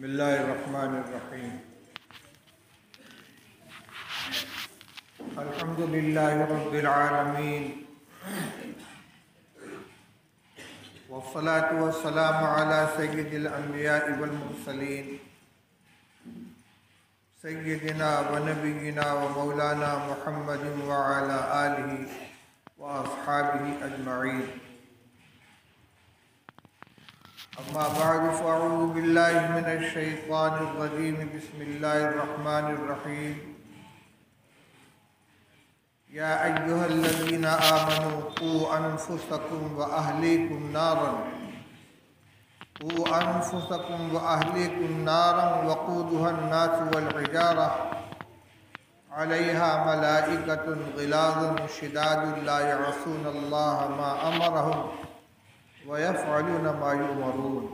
بسم اللہ الرحمن الرحیم الحمد للہ رب العالمین والصلاة والسلام علی سید الانبیاء والمرسلین سیدنا و نبینا و مولانا محمد وعلی آلہ و اصحابہ اجمعین اما بعد فاعوذ باللہ من الشیطان الرجیم بسم اللہ الرحمن الرحیم یا ایہا الذین آمنوا قوا انفسکم و اہلیکم نارا وقودها الناس والحجارہ علیہا ملائکۃ غلاظ شداد لا یعصون اللہ ما امرہم وَيَفْعَلُونَ مَا يُؤْمَرُونَ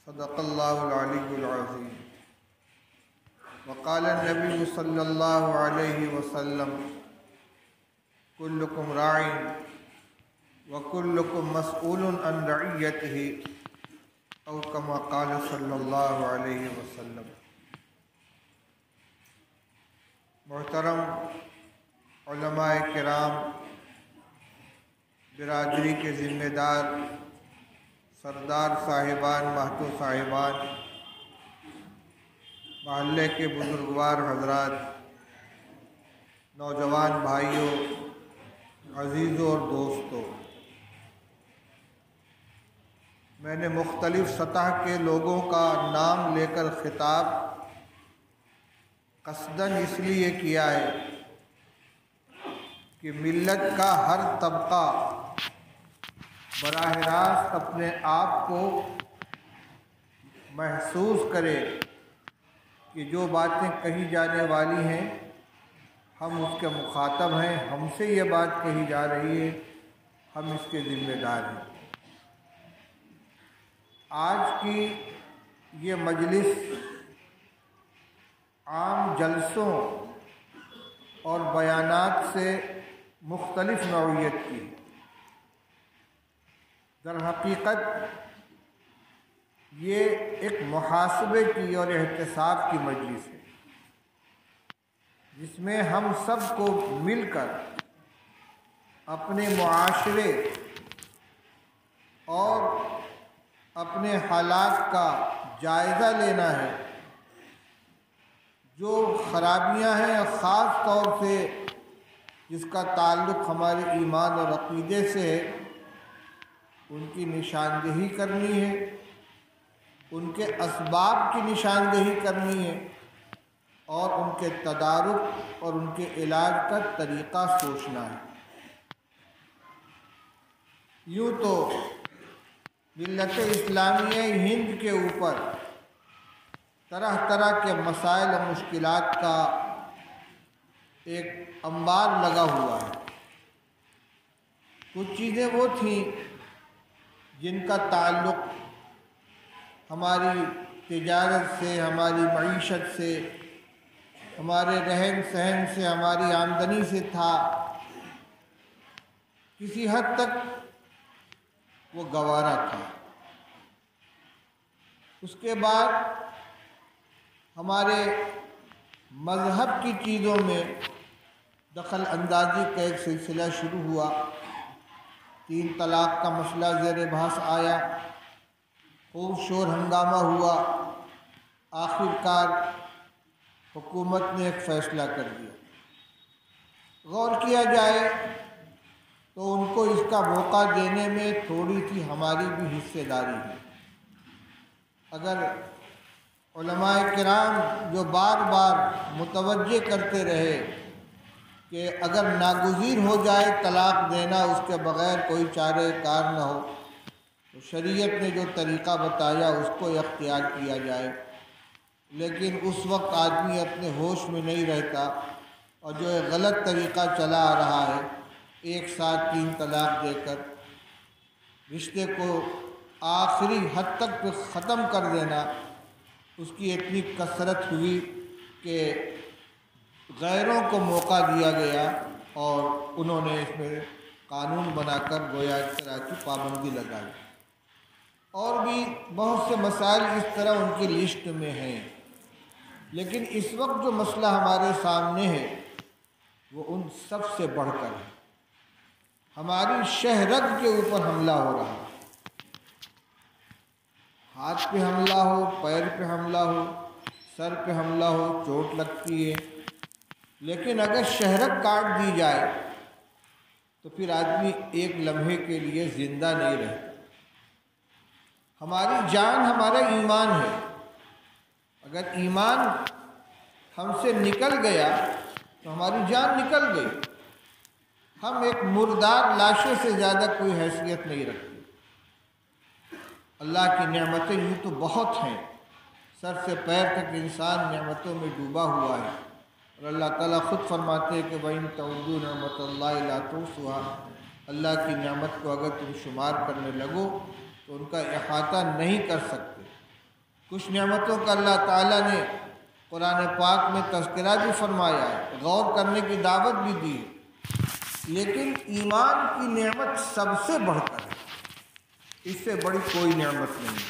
صدق اللہ العلی العظیم وقال النبی صلی اللہ علیہ وسلم کلکم راع وکلکم مسئول عن رعیتہ او کما قال صلی اللہ علیہ وسلم۔ محترم علماء کرام، برادری کے ذمہ دار، سردار صاحبان، مہتو صاحبان، محلے کے بزرگوار حضرات، نوجوان بھائیوں، عزیزوں اور دوستوں، میں نے مختلف سطح کے لوگوں کا نام لے کر خطاب قصداً اس لیے کیا ہے کہ ملت کا ہر طبقہ براہ راست اپنے آپ کو محسوس کرے کہ جو باتیں کہی جانے والی ہیں ہم اس کے مخاطب ہیں، ہم سے یہ بات کہی جا رہی ہے، ہم اس کے ذمہ دار ہیں۔ آج کی یہ مجلس عام جلسوں اور بیانات سے مختلف نوعیت کی، در حقیقت یہ ایک محاسبے کی اور احتساب کی مجلس ہے، جس میں ہم سب کو مل کر اپنے معاشرے اور اپنے حالات کا جائزہ لینا ہے۔ جو خرابیاں ہیں، خاص طور سے جس کا تعلق ہمارے ایمان اور عقیدے سے ہے، ان کی نشاندہی کرنی ہے، ان کے اسباب کی نشاندہی کرنی ہے، اور ان کے تدارک اور ان کے علاج کا طریقہ سوچنا ہے۔ یوں تو ملت اسلامیہ ہند کے اوپر طرح طرح کے مسائل و مشکلات کا ایک انبار لگا ہوا ہے۔ کچھ چیزیں وہ تھیں جن کا تعلق ہماری تجارت سے، ہماری معیشت سے، ہمارے رہن سہن سے، ہماری آمدنی سے تھا، کسی حد تک وہ گوارا تھا۔ اس کے بعد ہمارے مذہب کی چیزوں میں دخل اندازی کا ایک سلسلہ شروع ہوا، 3 طلاق کا مسئلہ زیر بحث آیا، خوب شور ہنگامہ ہوا، آخر کار حکومت نے ایک فیصلہ کر دیا۔ غور کیا جائے تو ان کو اس کا موقع دینے میں تھوڑی سی ہماری بھی حصہ داری ہے۔ اگر علماء کرام جو بار بار متوجہ کرتے رہے کہ اگر ناگزیر ہو جائے طلاق دینا، اس کے بغیر کوئی چارہ کار نہ ہو، تو شریعت نے جو طریقہ بتایا اس کو اختیار کیا جائے، لیکن اس وقت آدمی اپنے ہوش میں نہیں رہتا، اور جو ایک غلط طریقہ چلا آ رہا ہے، ایک ساتھ 3 طلاق دے کر رشتے کو آخری حد تک ختم کر دینا، اس کی اتنی کثرت ہوئی کہ غیروں کو موقع دیا گیا اور انہوں نے اس میں قانون بنا کر گویا اس طرح کی پابندی لگائی۔ اور بھی بہت سے مسائل اس طرح ان کی لسٹ میں ہیں، لیکن اس وقت جو مسئلہ ہمارے سامنے ہے وہ ان سب سے بڑھ کر ہے۔ ہماری شہرت کے اوپر حملہ ہو رہا ہے، ہاتھ پہ حملہ ہو، پیر پہ حملہ ہو، سر پہ حملہ ہو، چوٹ لگتی ہے، لیکن اگر شہرت کاٹ دی جائے تو پھر آدمی ایک لمحے کے لیے زندہ نہیں رہتا۔ ہماری جان ہمارا ایمان ہے، اگر ایمان ہم سے نکل گیا تو ہماری جان نکل گئی۔ ہم ایک مردار لاشے سے زیادہ کوئی حیثیت نہیں رکھتے۔ اللہ کی نعمتیں یوں تو بہت ہیں، سر سے پیر تک انسان نعمتوں میں ڈوبا ہوا ہے، اور اللہ تعالیٰ خود فرماتے ہیں کہ وَإِن تَعُدُّوا نِعْمَتَ اللَّهِ لَا تُحْصُوهَا، اللہ کی نعمت کو اگر تم شمار کرنے لگو تو ان کا احاطہ نہیں کر سکتے۔ کچھ نعمتوں کا اللہ تعالیٰ نے قرآن پاک میں تذکرہ بھی فرمایا ہے، غور کرنے کی دعوت بھی دی ہے، لیکن ایمان کی نعمت سب سے بڑھ کر ہے، اس سے بڑی کوئی نعمت نہیں ہے۔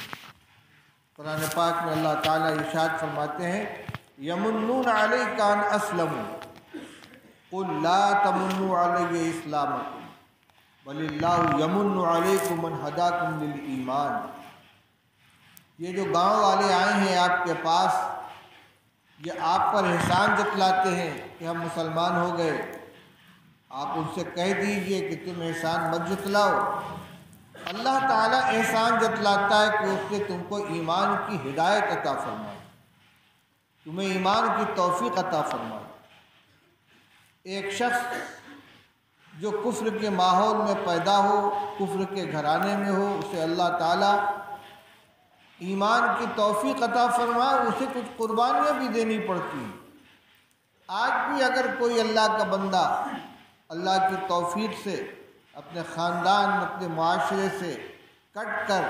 قرآن پاک میں اللہ تعالیٰ ارشاد فرماتے ہیں یمنون علیک ان اسلموا قل لا تمنوا علی اسلامکم بل اللہ یمن علیکم ان ہداکم للایمان۔ یہ جو گاؤں والے آئے ہیں آپ کے پاس، یہ آپ پر احسان جتلاتے ہیں کہ ہم مسلمان ہو گئے۔ آپ ان سے کہہ دیجئے کہ تم احسان مت جتلاؤ، اللہ تعالیٰ احسان جتلاتا ہے کہ اس نے تم کو ایمان کی ہدایت عطا فرمائی، تمہیں ایمان کی توفیق عطا فرمائی۔ ایک شخص جو کفر کے ماحول میں پیدا ہو، کفر کے گھرانے میں ہو، اسے اللہ تعالیٰ ایمان کی توفیق عطا فرمائے، اسے کچھ قربانیاں بھی دینی پڑتی ہیں۔ آج بھی اگر کوئی اللہ کا بندہ اللہ کی توفیق سے اپنے خاندان، اپنے معاشرے سے کٹ کر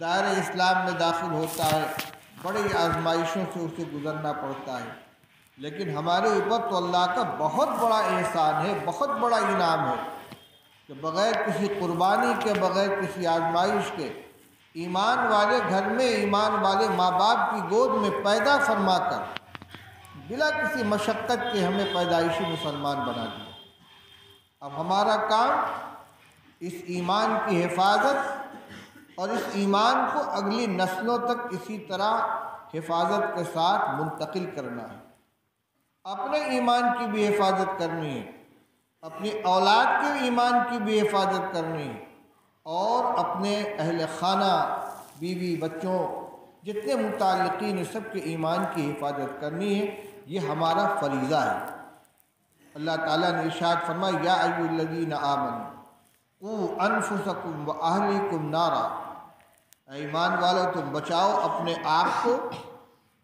دائرہ اسلام میں داخل ہوتا ہے، بڑی آزمائشوں سے اسے گزرنا پڑتا ہے، لیکن ہمارے اوپر تو اللہ کا بہت بڑا احسان ہے، بہت بڑا انعام ہے کہ بغیر کسی قربانی کے، بغیر کسی آزمائش کے، ایمان والے گھر میں، ایمان والے ماں باپ کی گود میں پیدا فرما کر بلا کسی مشقت کے ہمیں پیدائشی مسلمان بنا دیا۔ اب ہمارا کام اس ایمان کی حفاظت اور اس ایمان کو اگلی نسلوں تک اسی طرح حفاظت کے ساتھ منتقل کرنا ہے۔ اپنے ایمان کی بھی حفاظت کرنی ہے، اپنی اولاد کے ایمان کی بھی حفاظت کرنی ہے، اور اپنے اہل خانہ، بیوی، بچوں، جتنے متعلقین ہیں سب کے ایمان کی حفاظت کرنی ہے۔ یہ ہمارا فریضہ ہے۔ اللہ تعالیٰ نے ارشاد فرمایا یا ایھا الذین آمنوا قوا انفسکم واہلیکم نارا، اے ایمان والو تم بچاؤ اپنے آپ کو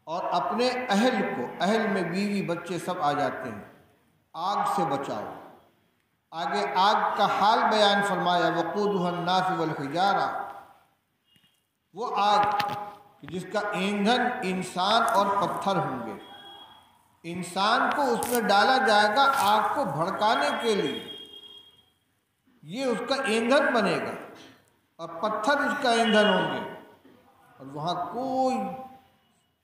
اور اپنے اہل کو، اہل میں بیوی بچے سب آ جاتے ہیں، آگ سے بچاؤ۔ آگے آگ کا حال بیان فرمایا وقودھا الناس والحجارہ، وہ آگ جس کا ایندھن انسان اور پتھر ہوں گے، انسان کو اس میں ڈالا جائے گا آگ کو بھڑکانے کے لیے، یہ اس کا ایندھن بنے گا، اور پتھر اس کا ایندھن ہوں گے، اور وہاں کوئی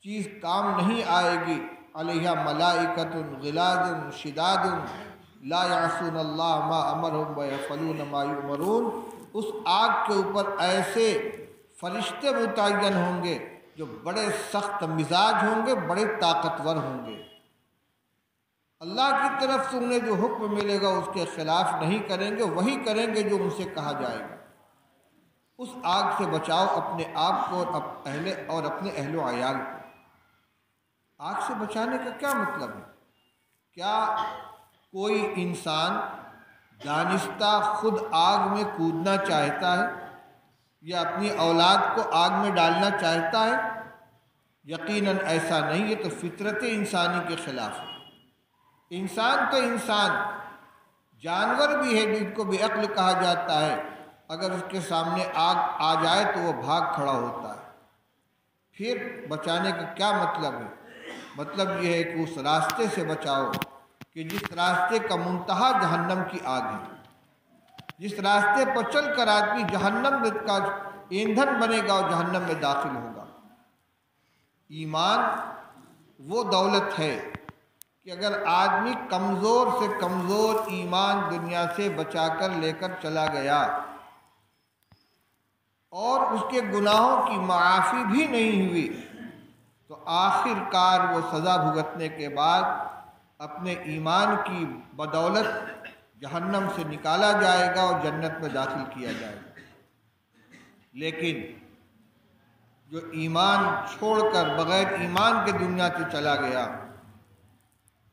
چیز کام نہیں آئے گی۔ علیہا ملائکۃ غلاظ شداد لا یعصون اللہ ما امرہم ویفعلون ما یؤمرون، اس آگ کے اوپر ایسے فرشتے متعین ہوں گے جو بڑے سخت مزاج ہوں گے، بڑے طاقتور ہوں گے، اللہ کی طرف سے انہیں جو حکم ملے گا اس کے خلاف نہیں کریں گے، وہی کریں گے جو ان سے کہا جائے گا۔ اس آگ سے بچاؤ اپنے آپ کو اور اپنے اہل و عیال کو۔ آگ سے بچانے کا کیا مطلب ہے؟ کیا کوئی انسان دانستہ خود آگ میں کودنا چاہتا ہے یا اپنی اولاد کو آگ میں ڈالنا چاہتا ہے؟ یقیناً ایسا نہیں، یہ تو فطرت انسانی کے خلاف ہے۔ انسان تو انسان، جانور بھی ہے جن کو بے عقل کہا جاتا ہے، اگر اس کے سامنے آگ آ جائے تو وہ بھاگ کھڑا ہوتا ہے۔ پھر بچانے کا کیا مطلب ہے؟ مطلب یہ ہے کہ اس راستے سے بچاؤ کہ جس راستے کا منتہا جہنم کی آگ ہے، جس راستے پر چل کر آدمی جہنم کا ایندھن بنے گا اور جہنم میں داخل ہوگا۔ ایمان وہ دولت ہے کہ اگر آدمی کمزور سے کمزور ایمان دنیا سے بچا کر لے کر چلا گیا اور اس کے گناہوں کی معافی بھی نہیں ہوئی تو آخر کار وہ سزا بھگتنے کے بعد اپنے ایمان کی بدولت جہنم سے نکالا جائے گا اور جنت میں داخل کیا جائے گا۔ لیکن جو ایمان چھوڑ کر بغیر ایمان کے دنیا سے چلا گیا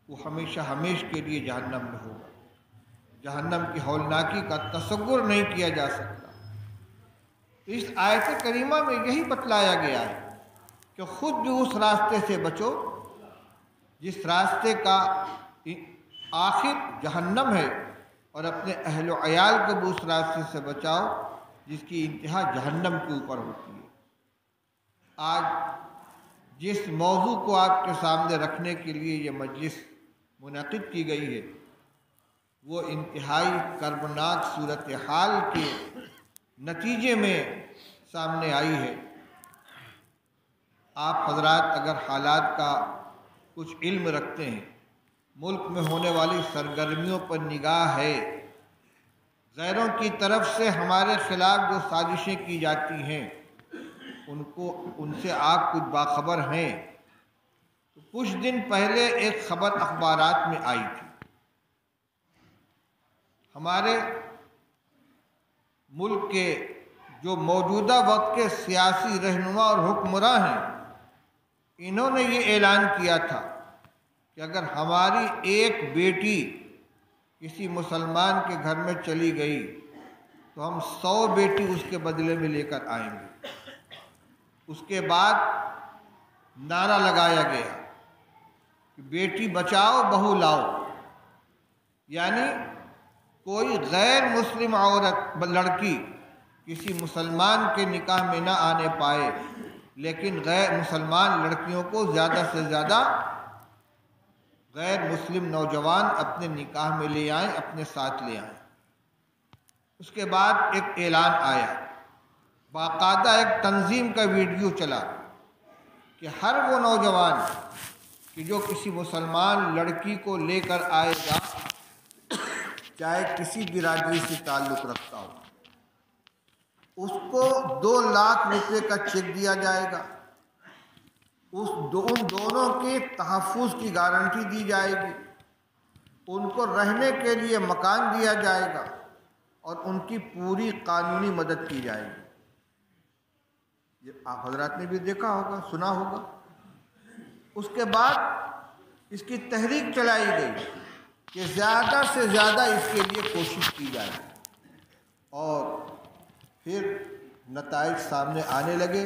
وہ ہمیشہ ہمیشہ کے لیے جہنم میں ہوگا۔ جہنم کی ہولناکی کا تصور نہیں کیا جا سکتا۔ اس آیت کریمہ میں یہی بتلایا گیا ہے کہ خود بھی اس راستے سے بچو جس راستے کا آخر جہنم ہے، اور اپنے اہل و عیال کو بھی اس راستے سے بچاؤ جس کی انتہا جہنم کے اوپر ہوتی ہے۔ آج جس موضوع کو آپ کے سامنے رکھنے کے لیے یہ مجلس منعقد کی گئی ہے وہ انتہائی کربناک صورتحال کے نتیجے میں سامنے آئی ہے۔ آپ حضرات اگر حالات کا کچھ علم رکھتے ہیں، ملک میں ہونے والی سرگرمیوں پر نگاہ ہے، غیروں کی طرف سے ہمارے خلاف جو سازشیں کی جاتی ہیں ان سے آپ کچھ باخبر ہیں۔ تو کچھ دن پہلے ایک خبر اخبارات میں آئی تھی، ہمارے ملک کے جو موجودہ وقت کے سیاسی رہنما اور حکمراں ہیں، انہوں نے یہ اعلان کیا تھا کہ اگر ہماری ایک بیٹی کسی مسلمان کے گھر میں چلی گئی تو ہم 100 بیٹی اس کے بدلے میں لے کر آئیں گے۔ اس کے بعد نعرہ لگایا گیا کہ بیٹی بچاؤ بہو لاؤ، یعنی کوئی غیر مسلم عورت لڑکی کسی مسلمان کے نکاح میں نہ آنے پائے، لیکن غیر مسلمان لڑکیوں کو زیادہ سے زیادہ غیر مسلم نوجوان اپنے نکاح میں لے آئیں، اپنے ساتھ لے آئیں۔ اس کے بعد ایک اعلان آیا، باقاعدہ ایک تنظیم کا ویڈیو چلا کہ ہر وہ نوجوان کہ جو کسی مسلمان لڑکی کو لے کر آئے گا، چاہے کسی برادری سے تعلق رکھتا ہو، اس کو 2 لاکھ روپے کا چیک دیا جائے گا، ان دونوں کے تحفظ کی گارنٹی دی جائے گی، ان کو رہنے کے لیے مکان دیا جائے گا اور ان کی پوری قانونی مدد کی جائے گی۔ یہ آپ حضرات نے بھی دیکھا ہوگا، سنا ہوگا۔ اس کے بعد اس کی تحریک چلائی گئی کہ زیادہ سے زیادہ اس کے لیے کوشش کی جائے، اور پھر نتائج سامنے آنے لگے۔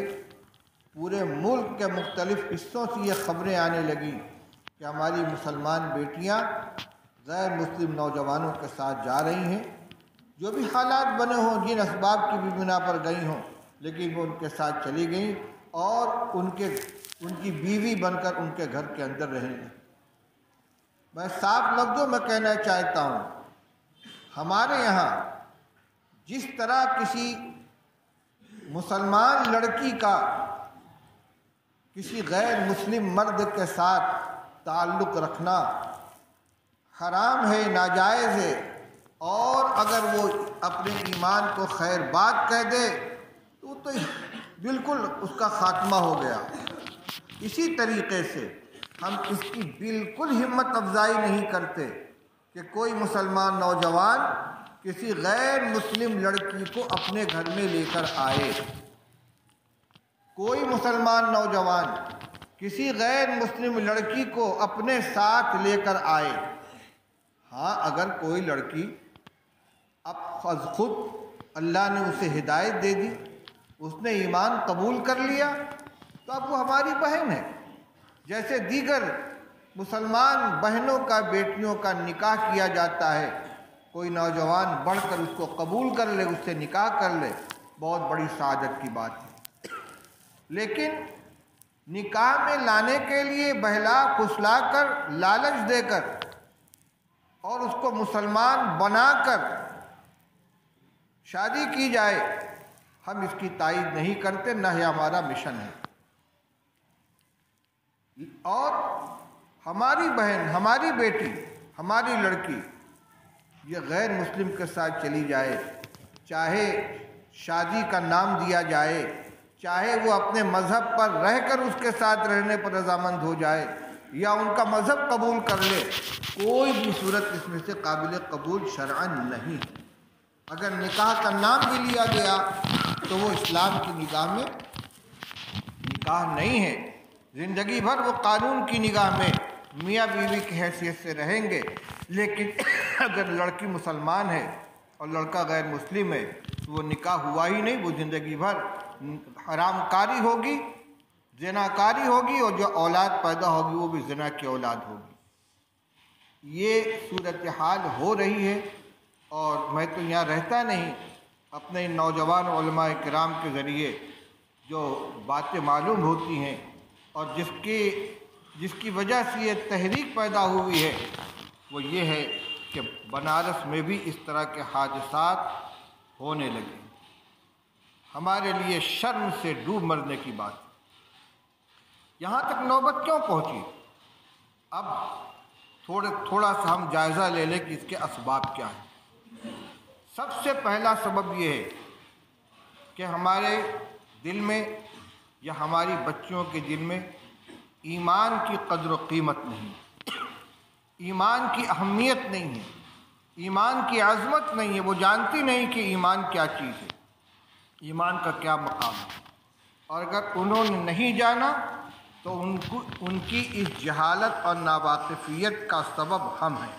پورے ملک کے مختلف حصوں سے یہ خبریں آنے لگیں کہ ہماری مسلمان بیٹیاں غیر مسلم نوجوانوں کے ساتھ جا رہی ہیں، جو بھی حالات بنے ہوں، جن اسباب کی بھی بنا پر گئی ہوں، لیکن وہ ان کے ساتھ چلی گئیں اور ان کی بیوی بن کر ان کے گھر کے اندر رہیں گی۔ میں صاف لفظوں میں کہنا چاہتا ہوں، ہمارے یہاں جس طرح کسی مسلمان لڑکی کا کسی غیر مسلم مرد کے ساتھ تعلق رکھنا حرام ہے، ناجائز ہے، اور اگر وہ اپنے ایمان کو خیر بات کہہ دے تو بالکل اس کا خاتمہ ہو گیا، اسی طریقے سے ہم اس کی بالکل ہمت افزائی نہیں کرتے کہ کوئی مسلمان نوجوان کسی غیر مسلم لڑکی کو اپنے گھر میں لے کر آئے۔ کوئی مسلمان نوجوان کسی غیر مسلم لڑکی کو اپنے ساتھ لے کر آئے۔ ہاں، اگر کوئی لڑکی اب خود اللہ نے اسے ہدایت دے دی، اس نے ایمان قبول کر لیا، تو اب وہ ہماری بہن ہے۔ جیسے دیگر مسلمان بہنوں کا بیٹیوں کا نکاح کیا جاتا ہے، کوئی نوجوان بڑھ کر اس کو قبول کر لے، اس سے نکاح کر لے، بہت بڑی سعادت کی بات ہے۔ لیکن نکاح میں لانے کے لیے بہلا پھسلا کر، لالچ دے کر اور اس کو مسلمان بنا کر شادی کی جائے، ہم اس کی تائید نہیں کرتے، نہ یہ ہمارا مشن ہے۔ اور ہماری بہن، ہماری بیٹی، ہماری لڑکی یہ غیر مسلم کے ساتھ چلی جائے، چاہے شادی کا نام دیا جائے، چاہے وہ اپنے مذہب پر رہ کر اس کے ساتھ رہنے پر رضامند ہو جائے یا ان کا مذہب قبول کر لے، کوئی بھی صورت اس میں سے قابل قبول شرعاً نہیں۔ اگر نکاح کا نام بھی لیا گیا تو وہ اسلام کی نگاہ میں نکاح نہیں ہے۔ زندگی بھر وہ قانون کی نگاہ میں میاں بیوی کی حیثیت سے رہیں گے، لیکن اگر لڑکی مسلمان ہے اور لڑکا غیر مسلم ہے تو وہ نکاح ہوا ہی نہیں، وہ زندگی بھر حرام کاری ہوگی، زنا کاری ہوگی، اور جو اولاد پیدا ہوگی وہ بھی زنا کی اولاد ہوگی۔ یہ صورتحال ہو رہی ہے، اور میں تو یہاں رہتا نہیں، اپنے ان نوجوان علماء کرام کے ذریعے جو باتیں معلوم ہوتی ہیں اور جس کی وجہ سے یہ تحریک پیدا ہوئی ہے وہ یہ ہے کہ بنارس میں بھی اس طرح کے حادثات ہونے لگے۔ ہمارے لیے شرم سے ڈوب مرنے کی بات ہے۔ یہاں تک نوبت کیوں پہنچی؟ اب تھوڑا سا ہم جائزہ لے لیں کہ اس کے اسباب کیا ہیں۔ سب سے پہلا سبب یہ ہے کہ ہمارے دل میں یا ہماری بچیوں کے دل میں ایمان کی قدر و قیمت نہیں، ایمان کی اہمیت نہیں ہے، ایمان کی عظمت نہیں ہے۔ وہ جانتی نہیں کہ ایمان کیا چیز ہے، ایمان کا کیا مقام ہے۔ اور اگر انہوں نے نہیں جانا تو ان کی اس جہالت اور ناواقفیت کا سبب ہم ہیں،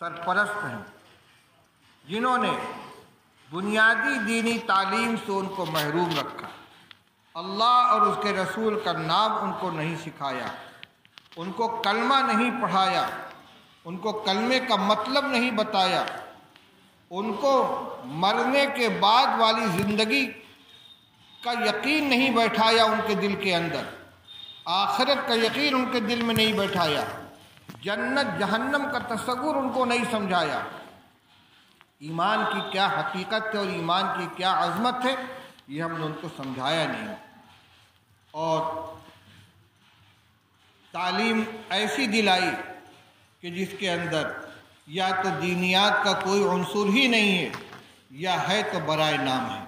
سرپرست ہیں، جنہوں نے بنیادی دینی تعلیم سے ان کو محروم رکھا، اللہ اور اس کے رسول کا نام ان کو نہیں سکھایا، ان کو کلمہ نہیں پڑھایا، ان کو کلمے کا مطلب نہیں بتایا، ان کو مرنے کے بعد والی زندگی کا یقین نہیں بیٹھایا ان کے دل کے اندر، آخرت کا یقین ان کے دل میں نہیں بیٹھایا، جنت جہنم کا تصور ان کو نہیں سمجھایا، ایمان کی کیا حقیقت ہے اور ایمان کی کیا عظمت ہے یہ ہم نے ان کو سمجھایا نہیں۔ اور تعلیم ایسی دلائی کہ جس کے اندر یا تو دینیات کا کوئی عنصر ہی نہیں ہے یا ہے تو برائے نام ہے۔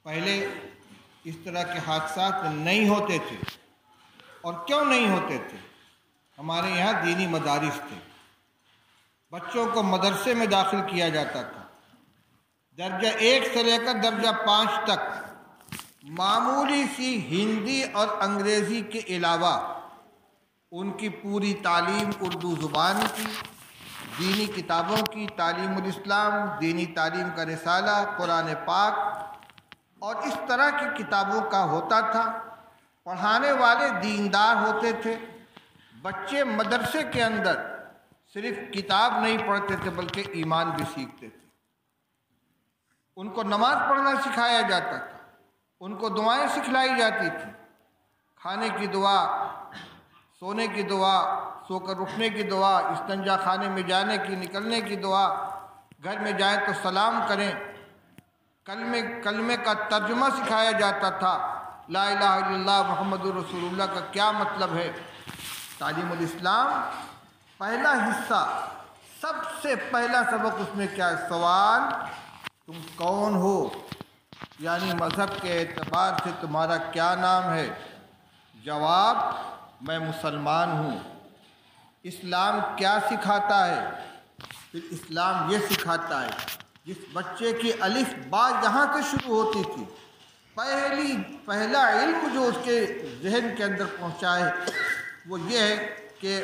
پہلے اس طرح کے حادثات نہیں ہوتے تھے، اور کیوں نہیں ہوتے تھے؟ ہمارے یہاں دینی مدارس تھے، بچوں کو مدرسے میں داخل کیا جاتا تھا، درجہ 1 سے لے کر درجہ 5 تک معمولی سی ہندی اور انگریزی کے علاوہ ان کی پوری تعلیم اردو زبان کی، دینی کتابوں کی، تعلیم الاسلام، دینی تعلیم کا رسالہ، قرآن پاک اور اس طرح کی کتابوں کا ہوتا تھا۔ پڑھانے والے دیندار ہوتے تھے۔ بچے مدرسے کے اندر صرف کتاب نہیں پڑھتے تھے بلکہ ایمان بھی سیکھتے تھے۔ ان کو نماز پڑھنا سکھایا جاتا تھا، ان کو دعائیں سکھلائی جاتی تھیں، کھانے کی دعا، سونے کی دعا، سو کر اٹھنے کی دعا، استنجا خانے میں جانے کی، نکلنے کی دعا، گھر میں جائیں تو سلام کریں، کلمے کا ترجمہ سکھایا جاتا تھا، لا الہ الا اللہ محمد رسول اللہ کا کیا مطلب ہے۔ تعلیم الاسلام پہلا حصہ، سب سے پہلا سبق اس میں کیا ہے؟ سوال، تم کون ہو، یعنی مذہب کے اعتبار سے تمہارا کیا نام ہے؟ جواب، میں مسلمان ہوں۔ اسلام کیا سکھاتا ہے؟ پھر اسلام یہ سکھاتا ہے، جس بچے کی الف با یہاں سے شروع ہوتی تھی، پہلا علم جو اس کے ذہن کے اندر پہنچا ہے وہ یہ ہے کہ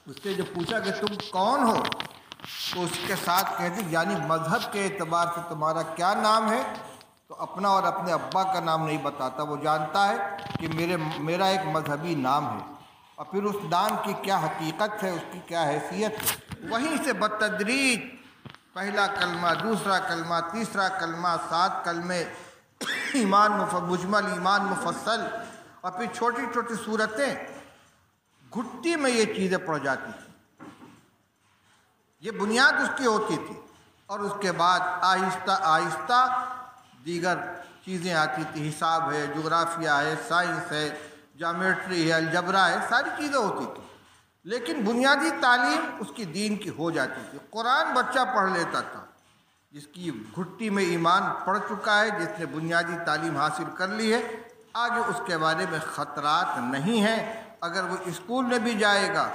اس سے جو پوچھا کہ تم کون ہو تو اس کے ساتھ کہتے یعنی مذہب کے اعتبار سے تمہارا کیا نام ہے، تو اپنا اور اپنے ابا کا نام نہیں بتاتا، وہ جانتا ہے کہ میرا ایک مذہبی نام ہے، اور پھر اس نام کی کیا حقیقت ہے، اس کی کیا حیثیت ہے۔ وہیں سے بتدریج پہلا کلمہ، دوسرا کلمہ، تیسرا کلمہ، 7 کلمے، ایمان مجمل، ایمان مفصل، اور پھر چھوٹی چھوٹی صورتیں، گھٹی میں یہ چیزیں پڑ جاتی تھیں، یہ بنیاد اس کی ہوتی تھی، اور اس کے بعد آہستہ آہستہ دیگر چیزیں آتی تھیں، حساب ہے، جغرافیہ ہے، سائنس ہے، جامیٹری ہے، الجبرا ہے، ساری چیزیں ہوتی تھیں، لیکن بنیادی تعلیم اس کی دین کی ہو جاتی تھی۔ قرآن بچہ پڑھ لیتا تھا، جس کی گھٹی میں ایمان پڑ چکا ہے، جس نے بنیادی تعلیم حاصل کر لی ہے، آگے اس کے بارے میں خطرات نہیں ہیں۔ اگر وہ اسکول میں بھی جائے گا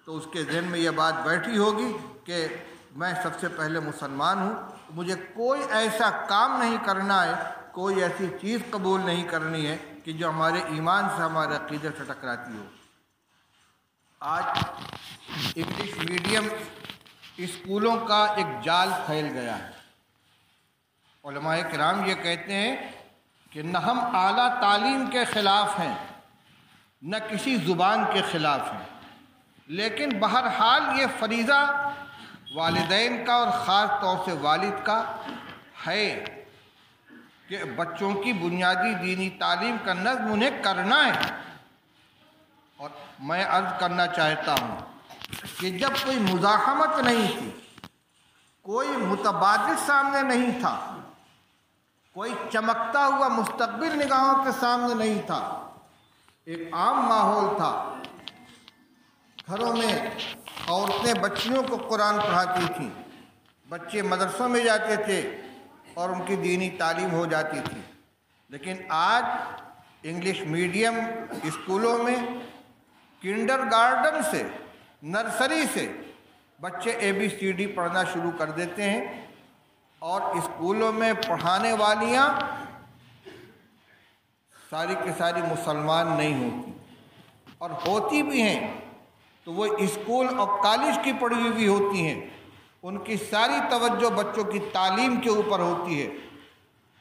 تو اس کے ذہن میں یہ بات بیٹھی ہوگی کہ میں سب سے پہلے مسلمان ہوں، مجھے کوئی ایسا کام نہیں کرنا ہے، کوئی ایسی چیز قبول نہیں کرنی ہے کہ جو ہمارے ایمان سے، ہمارے عقیدے سے ٹکراتی ہو۔ آج انگلش میڈیم اسکولوں کا ایک جال پھیل گیا ہے۔ علماء کرام یہ کہتے ہیں کہ نہ ہم اعلیٰ تعلیم کے خلاف ہیں، نہ کسی زبان کے خلاف ہیں، لیکن بہرحال یہ فریضہ والدین کا اور خاص طور سے والد کا ہے کہ بچوں کی بنیادی دینی تعلیم کا نظم انہیں کرنا ہے۔ اور میں عرض کرنا چاہتا ہوں کہ جب کوئی مزاحمت نہیں تھی، کوئی متبادل سامنے نہیں تھا، کوئی چمکتا ہوا مستقبل نگاہوں کے سامنے نہیں تھا، ایک عام ماحول تھا، گھروں میں عورتیں بچیوں کو قرآن پڑھاتی تھیں، بچے مدرسوں میں جاتے تھے اور ان کی دینی تعلیم ہو جاتی تھی، لیکن آج انگلش میڈیم اسکولوں میں کنڈر گارڈن سے، نرسری سے بچے ABCD پڑھنا شروع کر دیتے ہیں، اور اسکولوں میں پڑھانے والیاں ساری کی ساری مسلمان نہیں ہوتی، اور ہوتی بھی ہیں تو وہ اسکول اور کالج کی پڑھی ہوئی ہوتی ہیں، ان کی ساری توجہ بچوں کی تعلیم کے اوپر ہوتی ہے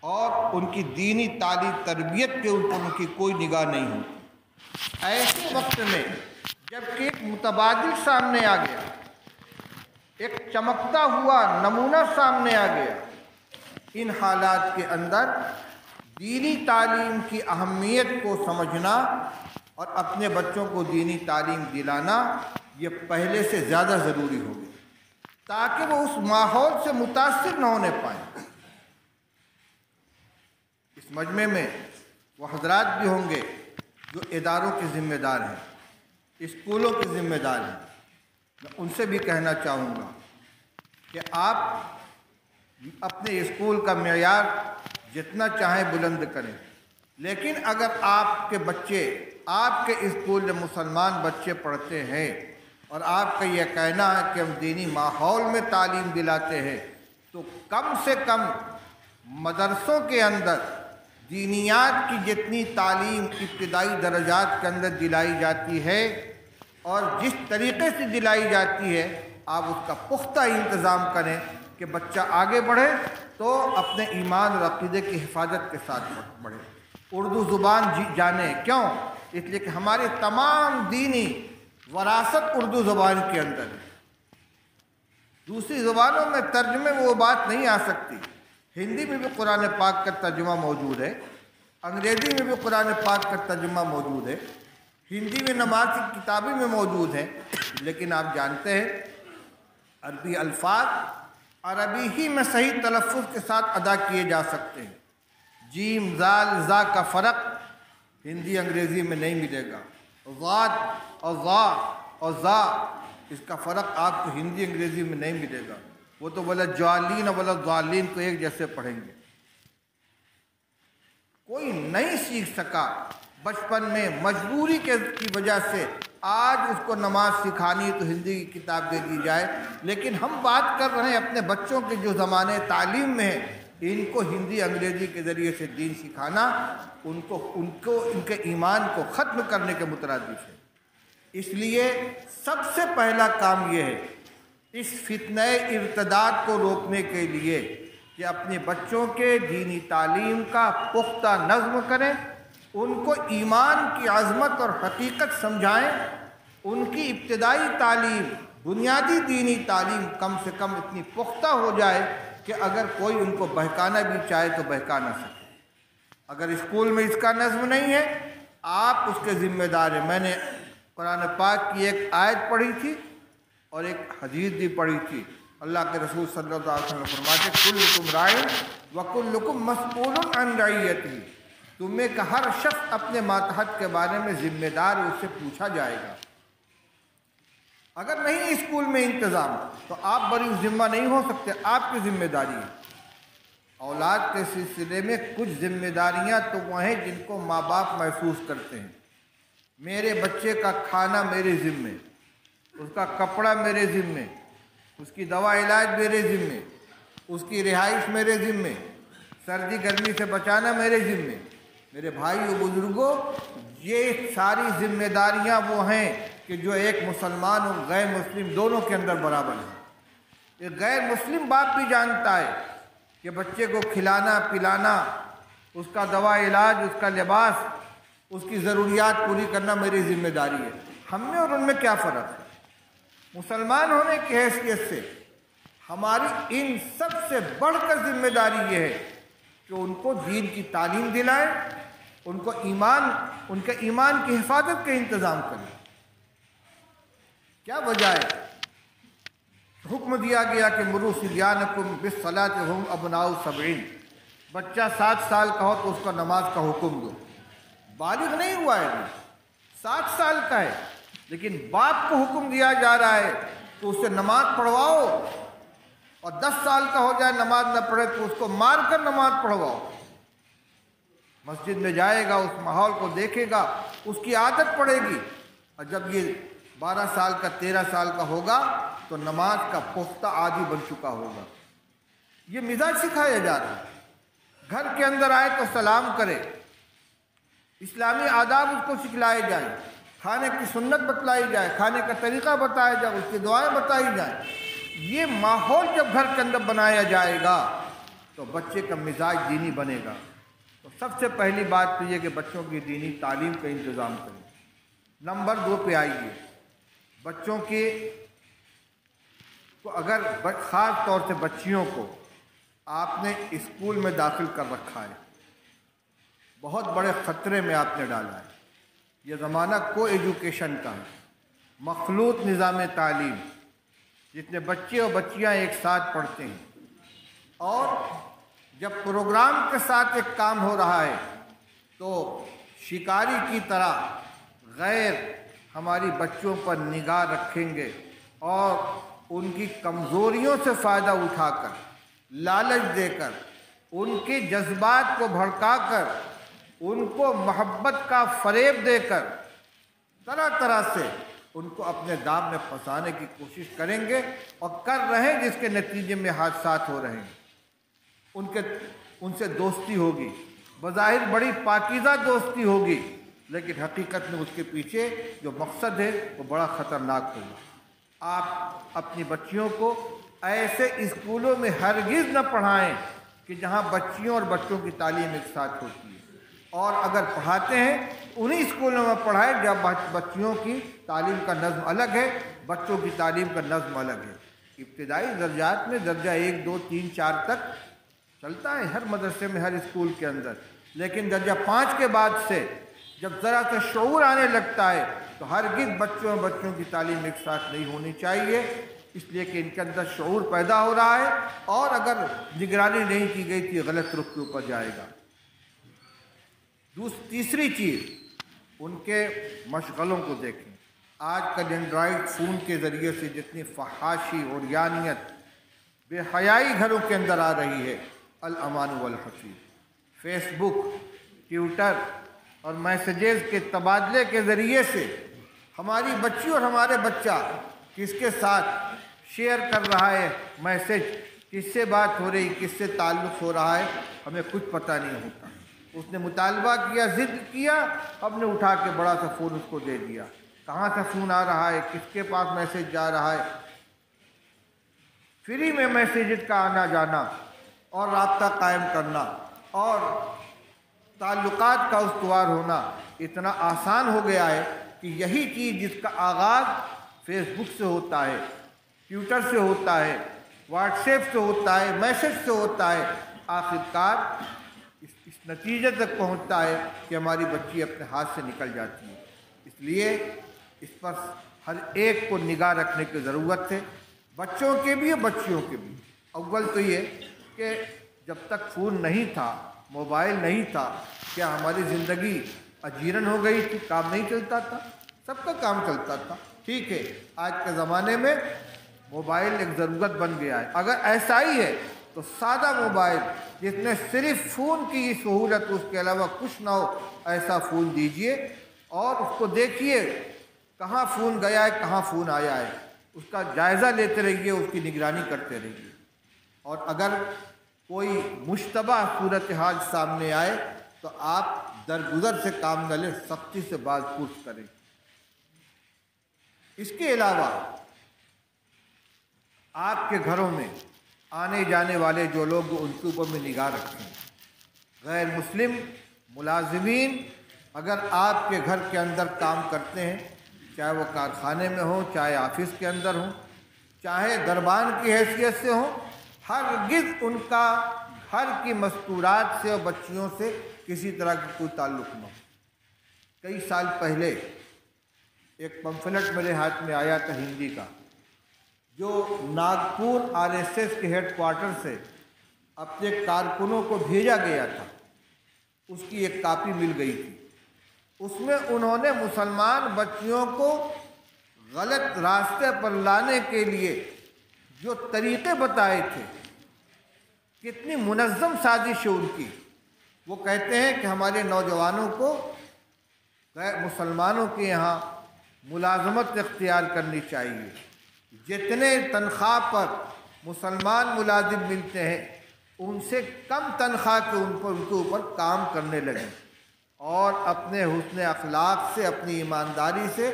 اور ان کی دینی تعلیم تربیت کے اوپر ان کی کوئی نگاہ نہیں ہوتی۔ ایسے وقت میں جب کہ ایک متبادل سامنے آ گیا، ایک چمکتا ہوا نمونہ سامنے آ گیا، ان حالات کے اندر دینی تعلیم کی اہمیت کو سمجھنا اور اپنے بچوں کو دینی تعلیم دلانا یہ پہلے سے زیادہ ضروری ہو گیا، تاکہ وہ اس ماحول سے متاثر نہ ہونے پائیں۔ اس مجمع میں وہ حضرات بھی ہوں گے جو اداروں کے ذمہ دار ہیں، اسکولوں کے ذمہ دار ہیں، میں ان سے بھی کہنا چاہوں گا کہ آپ اپنے اسکول کا معیار جتنا چاہیں بلند کریں، لیکن اگر آپ کے بچے، آپ کے اسکول میں مسلمان بچے پڑھتے ہیں اور آپ کا یہ کہنا ہے کہ ہم دینی ماحول میں تعلیم دلاتے ہیں، تو کم سے کم مدرسوں کے اندر دینیات کی جتنی تعلیم ابتدائی درجات کے اندر دلائی جاتی ہے اور جس طریقے سے دلائی جاتی ہے، آپ اس کا پختہ انتظام کریں کہ بچہ آگے بڑھے تو اپنے ایمان اور عقیدے کی حفاظت کے ساتھ بڑھے، اردو زبان جانے۔ کیوں؟ اس لیے کہ ہماری تمام دینی وراثت اردو زبان کے اندر ہے، دوسری زبانوں میں ترجمے میں وہ بات نہیں آ سکتی۔ ہندی میں بھی قرآن پاک کا ترجمہ موجود ہے، انگریزی میں بھی قرآن پاک کا ترجمہ موجود ہے، ہندی میں نماز کی کتابیں میں موجود ہیں، لیکن آپ جانتے ہیں عربی الفاظ عربی ہی میں صحیح تلفظ کے ساتھ ادا کیے جا سکتے ہیں، جیم زال زا کا فرق ہندی انگریزی میں نہیں ملے گا، ضاد اور ضا اور زا اس کا فرق آپ کو ہندی انگریزی میں نہیں ملے گا، وہ تو ولا جالین اور ولا ضالین کو ایک جیسے پڑھیں گے۔ کوئی نہیں سیکھ سکا بچپن میں، مجبوری کی وجہ سے آج اس کو نماز سکھانی تو ہندی کی کتاب دے دی جائے، لیکن ہم بات کر رہے ہیں اپنے بچوں کے جو زمانے تعلیم میں ہیں، ان کو ہندی انگریزی کے ذریعے سے دین سکھانا ان کے ایمان کو ختم کرنے کے مترادف ہے۔ اس لیے سب سے پہلا کام یہ ہے اس فتنہ ارتداد کو روکنے کے لیے کہ اپنے بچوں کے دینی تعلیم کا پختہ نظم کریں، ان کو ایمان کی عظمت اور حقیقت سمجھائیں، ان کی ابتدائی تعلیم، بنیادی دینی تعلیم کم سے کم اتنی پختہ ہو جائے کہ اگر کوئی ان کو بہکانا بھی چاہے تو بہکا نہ سکے۔ اگر اسکول میں اس کا نظم نہیں ہے، آپ اس کے ذمہ دار ہیں۔ میں نے قرآن پاک کی ایک آیت پڑھی تھی اور ایک حدیث بھی پڑھی تھی اللہ کے رسول صلی اللہ علیہ وسلم فرماتے کلکم راعٍ وکلکم مسئول عن رعیتہ، تمہیں کا ہر شخص اپنے ماتحت کے بارے میں ذمہ دار ہے، اس سے پوچھا جائے گا۔ اگر نہیں اسکول میں انتظام تو آپ بری ذمہ نہیں ہو سکتے، آپ کی ذمہ داری ہے۔ اولاد کے سلسلے میں کچھ ذمہ داریاں تو وہ ہیں جن کو ماں باپ محسوس کرتے ہیں۔ میرے بچے کا کھانا میرے ذمے، اس کا کپڑا میرے ذمے، اس کی دوا علاج میرے ذمے، اس کی رہائش میرے ذمے، سردی گرمی سے بچانا میرے ذمے۔ میرے بھائیو بزرگوں، یہ ساری ذمہ داریاں وہ ہیں کہ جو ایک مسلمان اور غیر مسلم دونوں کے اندر برابر ہیں۔ ایک غیر مسلم باپ بھی جانتا ہے کہ بچے کو کھلانا پلانا، اس کا دوا علاج، اس کا لباس، اس کی ضروریات پوری کرنا میری ذمہ داری ہے۔ ہم میں اور ان میں کیا فرق ہے؟ مسلمان ہونے کی حیثیت سے ہماری ان سب سے بڑھ کر ذمہ داری یہ ہے کہ ان کو دین کی تعلیم دلائیں، ان کو ان کے ایمان کی حفاظت کا انتظام کریں۔ کیا وجہ ہے؟ حکم دیا گیا کہ مروا صبیانکم بالصلاۃ وہم ابناء 7، بچہ 7 سال کا ہو تو اس کو نماز کا حکم دو۔ بالغ نہیں ہوا ہے، 7 سال کا ہے، لیکن باپ کو حکم دیا جا رہا ہے تو اس سے نماز پڑھواؤ، اور 10 سال کا ہو جائے نماز نہ پڑھے تو اس کو مار کر نماز پڑھواؤ۔ مسجد میں جائے گا، اس ماحول کو دیکھے گا، اس کی عادت پڑے گی، اور جب یہ 12 سال کا 13 سال کا ہوگا تو نماز کا پختہ عادی بن چکا ہوگا۔ یہ مزاج سکھایا جا رہا ہے۔ گھر کے اندر آئے تو سلام کرے، اسلامی آداب اس کو سکھلائے جائیں، کھانے کی سنت بتلائی جائے، کھانے کا طریقہ بتایا جائے، اس کی دعائیں بتائی جائیں۔ یہ ماحول جب گھر کے اندر بنایا جائے گا تو بچے کا مزاج دینی بنے گا۔ تو سب سے پہلی بات تو یہ کہ بچوں کی دینی تعلیم کا انتظام کریں۔ نمبر 2 پہ آئیے، بچوں کی تو اگر خاص طور سے بچیوں کو آپ نے اسکول میں داخل کر رکھا ہے، بہت بڑے خطرے میں آپ نے ڈالا ہے۔ یہ زمانہ کو ایجوکیشن کا ہے، مخلوط نظام تعلیم، جتنے بچے اور بچیاں ایک ساتھ پڑھتے ہیں، اور جب پروگرام کے ساتھ ایک کام ہو رہا ہے تو شکاری کی طرح غیر ہماری بچوں پر نگاہ رکھیں گے، اور ان کی کمزوریوں سے فائدہ اٹھا کر، لالچ دے کر، ان کے جذبات کو بھڑکا کر، ان کو محبت کا فریب دے کر طرح طرح سے ان کو اپنے دام میں پھنسانے کی کوشش کریں گے، اور کر رہے ہیں، جس کے نتیجے میں حادثات ہو رہے ہیں۔ ان سے دوستی ہوگی، بظاہر بڑی پاکیزہ دوستی ہوگی، لیکن حقیقت میں اس کے پیچھے جو مقصد ہے وہ بڑا خطرناک ہوگا۔ آپ اپنی بچیوں کو ایسے اسکولوں میں ہرگز نہ پڑھائیں کہ جہاں بچیوں اور بچوں کی تعلیم ایک ساتھ ہوتی ہے، اور اگر پڑھاتے ہیں انہی اسکولوں میں پڑھائیں جب بچیوں کی تعلیم کا نظم الگ ہے، بچوں کی تعلیم کا نظم الگ ہے۔ ابتدائی درجات میں درجہ 1 2 3 4 تک چلتا ہے ہر مدرسے میں، ہر اسکول کے اندر، لیکن درجہ 5 کے بعد سے جب ذرا سا شعور آنے لگتا ہے تو ہرگز بچوں اور بچوں کی تعلیم ایک ساتھ نہیں ہونی چاہیے، اس لیے کہ ان کے اندر شعور پیدا ہو رہا ہے، اور اگر نگرانی نہیں کی گئی تو یہ غلط رخ کے اوپر جائے گا۔ تیسری چیز، ان کے مشغلوں کو دیکھیں۔ آج کل اینڈرائڈ فون کے ذریعے سے جتنی فحاشی اور یانیت، بے حیائی گھروں کے اندر آ رہی ہے، الامان والحفیظ، فیس بک، ٹویٹر اور میسیجز کے تبادلے کے ذریعے سے ہماری بچی اور ہمارے بچہ کس کے ساتھ شیئر کر رہا ہے میسیج، کس سے بات ہو رہی، کس سے تعلق ہو رہا ہے، ہمیں کچھ پتہ نہیں ہوتا۔ اس نے مطالبہ کیا، ضد کیا، ہم نے اٹھا کے بڑا سا فون اس کو دے دیا، کہاں سے فون آ رہا ہے، کس کے پاس میسیج جا رہا ہے۔ فری میں میسیجز کا آنا جانا اور رابطہ قائم کرنا اور تعلقات کا استوار ہونا اتنا آسان ہو گیا ہے کہ یہی چیز جس کا آغاز فیس بک سے ہوتا ہے، ٹویٹر سے ہوتا ہے، واٹس ایپ سے ہوتا ہے، میسیج سے ہوتا ہے، آخرکار اس نتیجے تک پہنچتا ہے کہ ہماری بچی اپنے ہاتھ سے نکل جاتی ہے۔ اس لیے اس پر ہر ایک کو نگاہ رکھنے کی ضرورت ہے۔ بچوں کے بھی اور بچیوں کے بھی۔ اول تو یہ کہ جب تک فون نہیں تھا، موبائل نہیں تھا، کیا ہماری زندگی اجیرن ہو گئی تھی؟ کام نہیں چلتا تھا؟ سب کا کام چلتا تھا۔ ٹھیک ہے، آج کے زمانے میں موبائل ایک ضرورت بن گیا ہے۔ اگر ایسا ہی ہے تو سادہ موبائل جس میں صرف فون کی ہی سہولت، اس کے علاوہ کچھ نہ ہو، ایسا فون دیجئے اور اس کو دیکھیے کہاں فون گیا ہے، کہاں فون آیا ہے، اس کا جائزہ لیتے رہیے، اس کی نگرانی کرتے رہیے۔ اور اگر کوئی مشتبہ صورتحال سامنے آئے تو آپ درگزر سے کام نہ لیں، سختی سے باز پرس کریں۔ اس کے علاوہ آپ کے گھروں میں آنے جانے والے جو لوگ، ان کے اوپر میں نگاہ رکھیں۔ غیر مسلم ملازمین اگر آپ کے گھر کے اندر کام کرتے ہیں، چاہے وہ کارخانے میں ہوں، چاہے آفس کے اندر ہوں، چاہے دربان کی حیثیت سے ہوں، ہرگز ان کا گھر کی مستورات سے اور بچیوں سے کسی طرح کی کوئی تعلق نہ ہو۔ کئی سال پہلے ایک پمفلٹ میرے ہاتھ میں آیا تھا ہندی کا، جو ناگپور RSS کے ہیڈ کوارٹر سے اپنے کارکنوں کو بھیجا گیا تھا، اس کی ایک کاپی مل گئی تھی۔ اس میں انہوں نے مسلمان بچیوں کو غلط راستے پر لانے کے لیے جو طریقے بتائے تھے، کتنی منظم سازش ہے ان کی۔ وہ کہتے ہیں کہ ہمارے نوجوانوں کو غیر مسلمانوں کے یہاں ملازمت اختیار کرنی چاہیے، جتنے تنخواہ پر مسلمان ملازم ملتے ہیں ان سے کم تنخواہ کے ان کے اوپر کام کرنے لگیں، اور اپنے حسن اخلاق سے، اپنی ایمانداری سے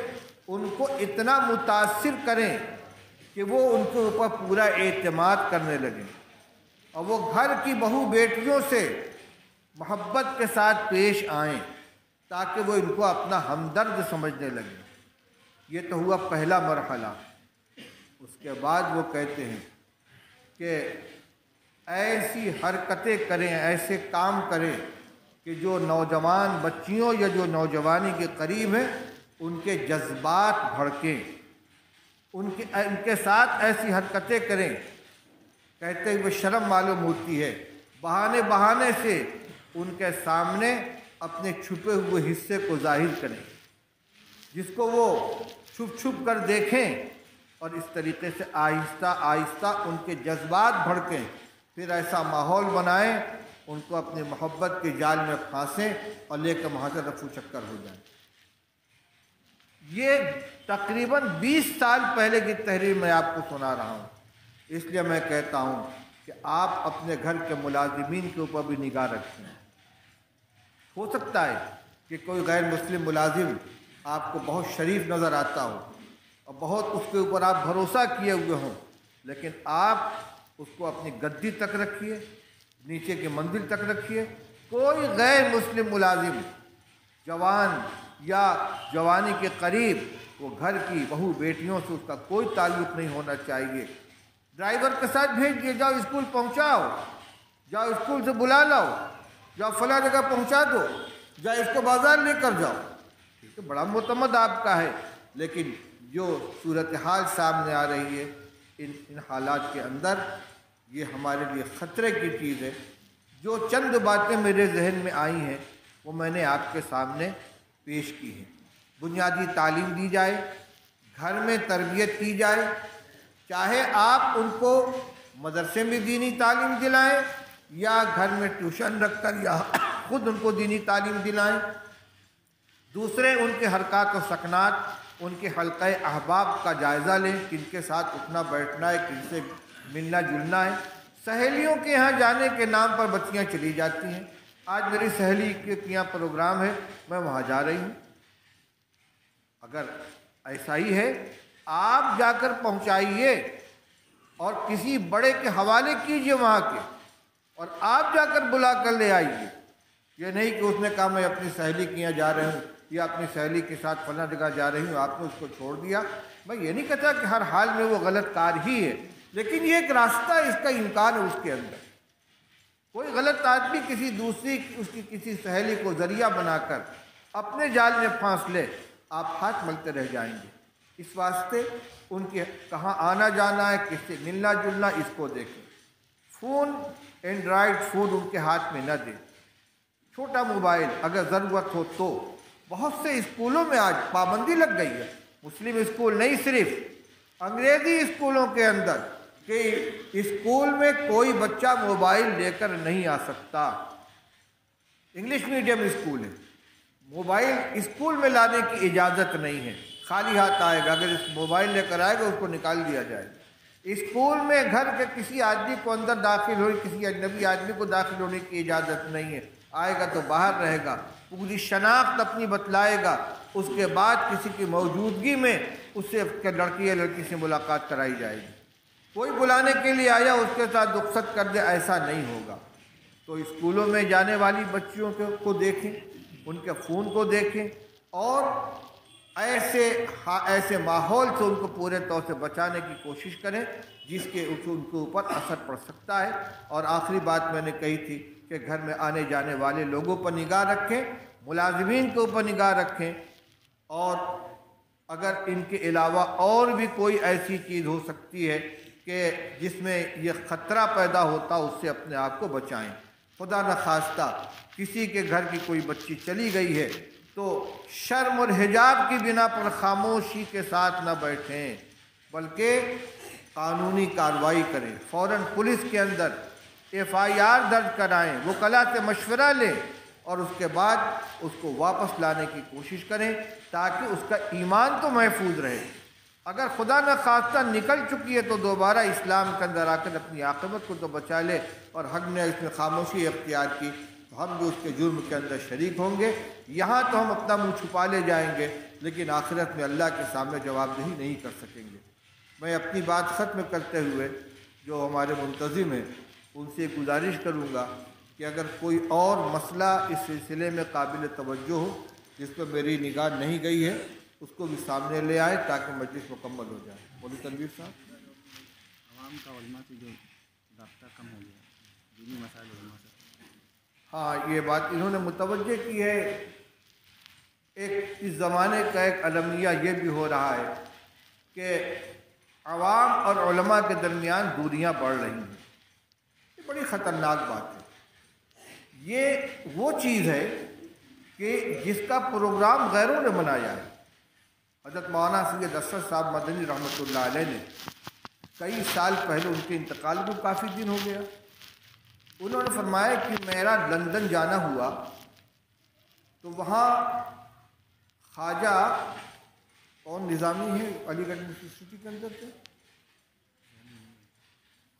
ان کو اتنا متاثر کریں کہ وہ ان کے اوپر پورا اعتماد کرنے لگیں، اور وہ گھر کی بہو بیٹیوں سے محبت کے ساتھ پیش آئیں تاکہ وہ ان کو اپنا ہمدرد سمجھنے لگیں۔ یہ تو ہوا پہلا مرحلہ۔ اس کے بعد وہ کہتے ہیں کہ ایسی حرکتیں کریں، ایسے کام کریں کہ جو نوجوان بچیوں یا جو نوجوانی کے قریب ہیں ان کے جذبات بھڑکیں، ان کے ساتھ ایسی حرکتیں کریں، کہتے ہوئے شرم معلوم ہوتی ہے، بہانے سے ان کے سامنے اپنے چھپے ہوئے حصے کو ظاہر کریں، جس کو وہ چھپ چھپ کر دیکھیں، اور اس طریقے سے آہستہ آہستہ ان کے جذبات بھڑکیں، پھر ایسا ماحول بنائیں، ان کو اپنی محبت کے جال میں پھانسیں اور لے کے وہاں سے رفو چکر ہو جائیں۔ یہ تقریباً 20 سال پہلے کی تحریر میں آپ کو سنا رہا ہوں، اس لیے میں کہتا ہوں کہ آپ اپنے گھر کے ملازمین کے اوپر بھی نگاہ رکھیں۔ ہو سکتا ہے کہ کوئی غیر مسلم ملازم آپ کو بہت شریف نظر آتا ہو اور بہت اس کے اوپر آپ بھروسہ کیے ہوئے ہوں، لیکن آپ اس کو اپنی گدی تک رکھیے، نیچے کی منزل تک رکھیے۔ کوئی غیر مسلم ملازم جوان یا جوانی کے قریب، وہ گھر کی بہو بیٹیوں سے اس کا کوئی تعلق نہیں ہونا چاہیے۔ ڈرائیور کے ساتھ بھیج دیے، جاؤ اسکول پہنچاؤ، جاؤ اسکول سے بلا لاؤ، جاؤ فلاں جگہ پہنچا دو، جاؤ اس کو بازار لے کر جاؤ۔ ٹھیک ہے، بڑا معتمد آپ کا ہے، لیکن جو صورتحال سامنے آ رہی ہے ان حالات کے اندر، یہ ہمارے لیے خطرے کی چیز ہے۔ جو چند باتیں میرے ذہن میں آئی ہیں وہ میں نے آپ کے سامنے پیش کی ہیں۔ بنیادی تعلیم دی جائے، گھر میں تربیت کی جائے، چاہے آپ ان کو مدرسے میں دینی تعلیم دلائیں یا گھر میں ٹیوشن رکھ کر یا خود ان کو دینی تعلیم دلائیں۔ دوسرے، ان کے حرکات و سکنات، ان کے حلقہ احباب کا جائزہ لیں، کن کے ساتھ اٹھنا بیٹھنا ہے، کن سے ملنا جلنا ہے۔ سہیلیوں کے یہاں جانے کے نام پر بچیاں چلی جاتی ہیں۔ آج میری سہیلی کے یہاں پروگرام ہے، میں وہاں جا رہی ہوں۔ اگر ایسا ہی ہے، آپ جا کر پہنچائیے اور کسی بڑے کے حوالے کیجئے وہاں کے، اور آپ جا کر بلا کر لے آئیے۔ یہ نہیں کہ اس نے کہا میں اپنی سہیلی کے یہاں جا رہا ہوں یا اپنی سہیلی کے ساتھ فلاں جگہ جا رہی ہوں، آپ نے اس کو چھوڑ دیا۔ میں یہ نہیں کہتا کہ ہر حال میں وہ غلط کار ہی ہے، لیکن یہ ایک راستہ ہے، اس کا امکان ہے اس کے اندر۔ کوئی غلط آدمی کسی دوسری اس کی کسی سہیلی کو ذریعہ بنا کر اپنے جال میں پھانس لے، آپ ہاتھ ملتے رہ جائیں گے۔ اس واسطے ان کے کہاں آنا جانا ہے، کس سے ملنا جلنا، اس کو دیکھیں۔ فون، اینڈرائڈ فون ان کے ہاتھ میں نہ دیں، چھوٹا موبائل اگر ضرورت ہو تو۔ بہت سے اسکولوں میں آج پابندی لگ گئی ہے، مسلم اسکول نہیں، صرف انگریزی اسکولوں کے اندر، کہ اسکول میں کوئی بچہ موبائل لے کر نہیں آ سکتا۔ انگلش میڈیم اسکول ہے، موبائل اسکول میں لانے کی اجازت نہیں ہے، خالی ہاتھ آئے گا، اگر اس موبائل لے کر آئے گا اس کو نکال دیا جائے گا۔ اسکول میں گھر کے کسی آدمی کو اندر داخل ہوئی، کسی اجنبی آدمی کو داخل ہونے کی اجازت نہیں ہے، آئے گا تو باہر رہے گا، پوری شناخت اپنی بتلائے گا، اس کے بعد کسی کی موجودگی میں اس سے لڑکی یا لڑکی سے ملاقات کرائی جائے گی۔ کوئی بلانے کے لیے آیا اس کے ساتھ رخصت کر دے، ایسا نہیں ہوگا۔ تو اسکولوں میں جانے والی بچیوں کو دیکھیں، ان کے فون کو دیکھیں، اور ایسے ماحول سے ان کو پورے طور سے بچانے کی کوشش کریں جس کے ان کے اوپر اثر پڑ سکتا ہے۔ اور آخری بات میں نے کہی تھی کہ گھر میں آنے جانے والے لوگوں پر نگاہ رکھیں، ملازمین کے اوپر نگاہ رکھیں، اور اگر ان کے علاوہ اور بھی کوئی ایسی چیز ہو سکتی ہے کہ جس میں یہ خطرہ پیدا ہوتا، اس سے اپنے آپ کو بچائیں۔ خدا نخواستہ کسی کے گھر کی کوئی بچی چلی گئی ہے تو شرم اور حجاب کی بنا پر خاموشی کے ساتھ نہ بیٹھیں، بلکہ قانونی کارروائی کریں، فوراً پولیس کے اندر FIR درج کرائیں، وکلاء سے مشورہ لیں، اور اس کے بعد اس کو واپس لانے کی کوشش کریں تاکہ اس کا ایمان تو محفوظ رہے۔ اگر خدا نخواستہ نکل چکی ہے تو دوبارہ اسلام کے اندر آ کر اپنی عاقبت کو تو بچا لے، اور ہم نے اس میں خاموشی اختیار کی تو ہم بھی اس کے جرم کے اندر شریک ہوں گے۔ یہاں تو ہم اپنا منہ چھپا لے جائیں گے، لیکن آخرت میں اللہ کے سامنے جواب دہی نہیں کر سکیں گے۔ میں اپنی بات ختم کرتے ہوئے جو ہمارے منتظم ہیں ان سے گزارش کروں گا کہ اگر کوئی اور مسئلہ اس سلسلے میں قابل توجہ ہو جس پہ میری نگاہ نہیں گئی ہے اس کو بھی سامنے لے آئے تاکہ مجلس مکمل ہو جائے۔ مولوی تنویر صاحب۔ عوام کا علماء سے جو رابطہ کم ہو گیا، دینی مسائل علماء سے۔ ہاں، یہ بات انہوں نے متوجہ کی ہے۔ ایک اس زمانے کا ایک المیہ یہ بھی ہو رہا ہے کہ عوام اور علماء کے درمیان دوریاں بڑھ رہی ہیں۔ یہ بڑی خطرناک بات ہے۔ یہ وہ چیز ہے کہ جس کا پروگرام غیروں نے بنایا ہے۔ حضرت مولانا سید اسد صاحب مدنی رحمۃ اللہ علیہ نے کئی سال پہلے، ان کے انتقال کو کافی دن ہو گیا، انہوں نے فرمایا کہ میرا لندن جانا ہوا تو وہاں خواجہ کون نظامی ہے علی گڑھ یونیورسٹی کے اندر تھے،